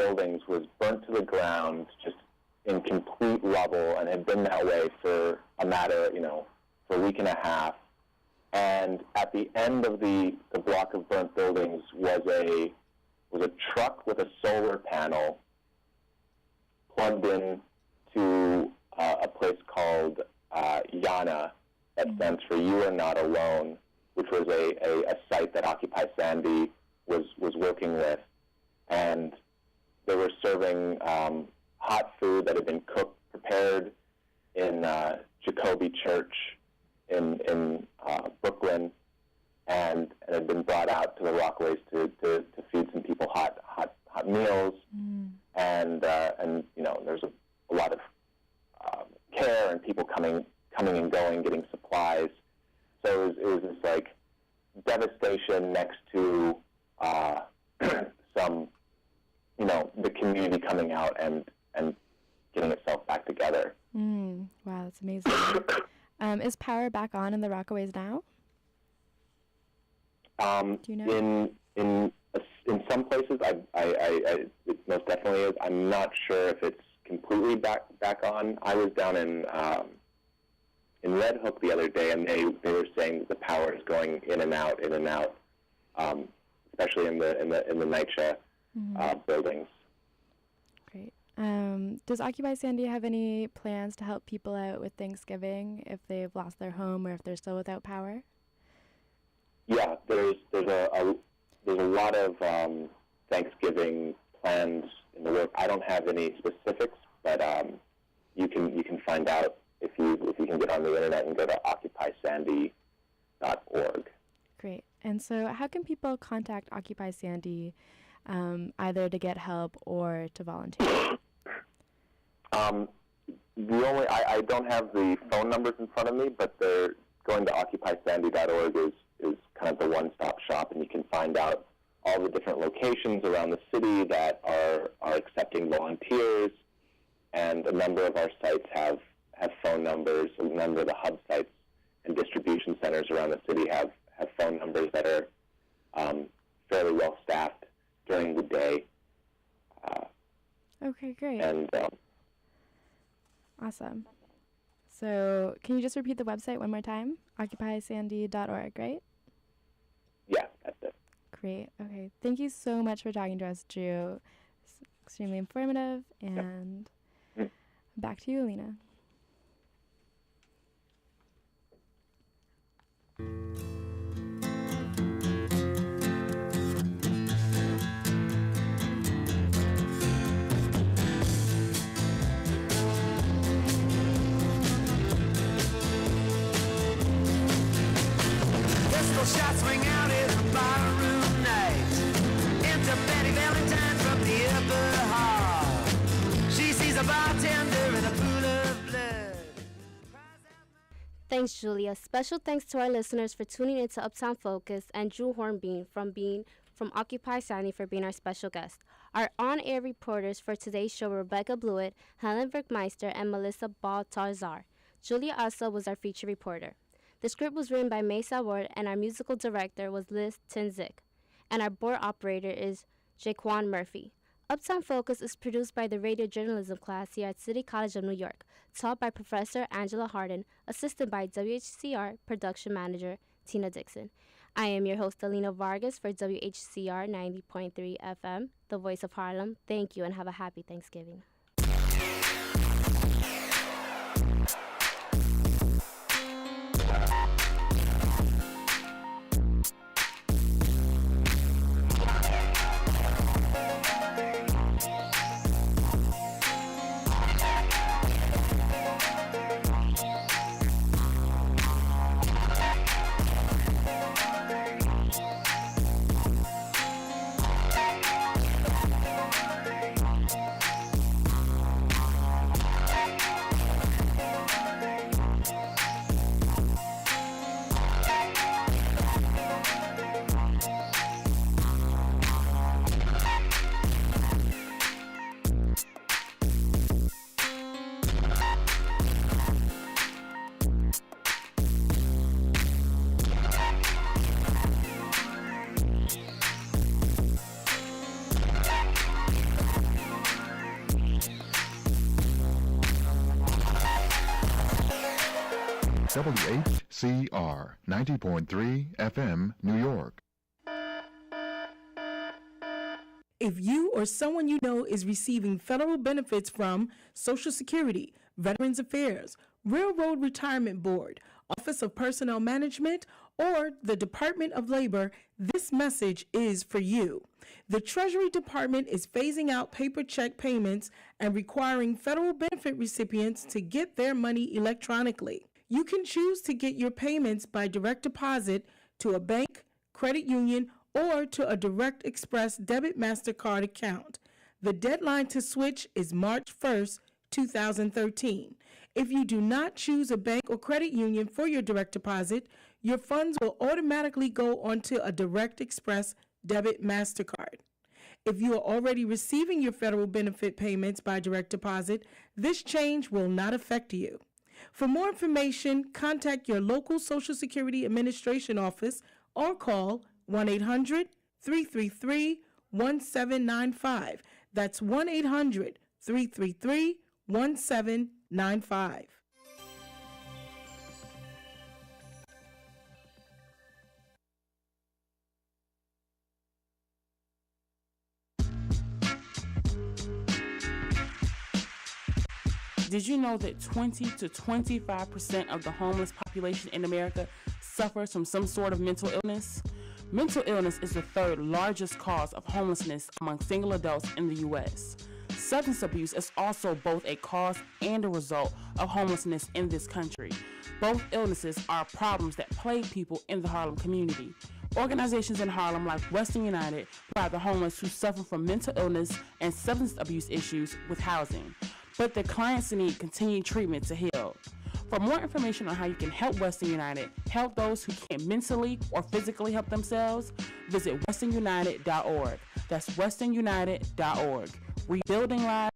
buildings was burnt to the ground, just in complete rubble, and had been that way for a matter, for a week and a half. And at the end of the block of burnt buildings was a truck with a solar panel plugged in to a place called YANA, that stands for You Are Not Alone, which was a site that Occupy Sandy was working with. And they were serving hot food that had been prepared in Jacoby Church in Brooklyn, and had been brought out to the Rockaways to feed some people hot meals. And there's a lot of care and people coming and going, getting supplies. So it was this like devastation next to some, the community coming out and getting itself back together. Wow, that's amazing. Is power back on in the Rockaways now? Do you know? In some places, it most definitely is. I'm not sure if it's completely back on. I was down in Red Hook the other day, and they were saying that the power is going in and out, especially in the NYCHA buildings. Great. Does Occupy Sandy have any plans to help people out with Thanksgiving if they've lost their home or if they're still without power? Yeah, there's a lot of Thanksgiving plans in the work. I don't have any specifics, but you can find out if you can get on the internet and go to occupysandy.org. Great. And so, how can people contact Occupy Sandy, either to get help or to volunteer? I don't have the phone numbers in front of me, but they're going to occupysandy.org is kind of the one-stop shop, and you can find out all the different locations around the city that are accepting volunteers, and a number of our sites have phone numbers. A number of the hub sites and distribution centers around the city have phone numbers that are fairly well staffed during the day. Okay, great. And awesome. So can you just repeat the website one more time? occupysandy.org, right? Yeah, that's it. Great. Okay. Thank you so much for talking to us, Drew. It's extremely informative. And back to you, Alina. Shots ring out in the barroom night. Enter Betty Valentine from the upper hall. She sees a bartender in a pool of blood. Thanks, Julia. Special thanks to our listeners for tuning into Uptown Focus, and Drew Hornbeam from Occupy Sandy for being our special guest. Our on-air reporters for today's show were Rebecca Blewett, Helen Verkmeister, and Melissa Baltazar. Julia Asa was our feature reporter. The script was written by Mesa Ward, and our musical director was Liz Tinzik. And our board operator is Jaquan Murphy. Uptown Focus is produced by the radio journalism class here at City College of New York, taught by Professor Angela Harden, assisted by WHCR production manager Tina Dixon. I am your host, Alina Vargas, for WHCR 90.3 FM, the voice of Harlem. Thank you and have a happy Thanksgiving. WHCR 90.3 FM, New York. If you or someone you know is receiving federal benefits from Social Security, Veterans Affairs, Railroad Retirement Board, Office of Personnel Management, or the Department of Labor, this message is for you. The Treasury Department is phasing out paper check payments and requiring federal benefit recipients to get their money electronically. You can choose to get your payments by direct deposit to a bank, credit union, or to a Direct Express debit MasterCard account. The deadline to switch is March 1st, 2013. If you do not choose a bank or credit union for your direct deposit, your funds will automatically go onto a Direct Express debit MasterCard. If you are already receiving your federal benefit payments by direct deposit, this change will not affect you. For more information, contact your local Social Security Administration office or call 1-800-333-1795. That's 1-800-333-1795. Did you know that 20 to 25% of the homeless population in America suffers from some sort of mental illness? Mental illness is the third largest cause of homelessness among single adults in the U.S. Substance abuse is also both a cause and a result of homelessness in this country. Both illnesses are problems that plague people in the Harlem community. Organizations in Harlem like Western United provide the homeless who suffer from mental illness and substance abuse issues with housing, but their clients need continued treatment to heal. For more information on how you can help Western United help those who can't mentally or physically help themselves, visit westernunited.org. That's westernunited.org. Rebuilding lives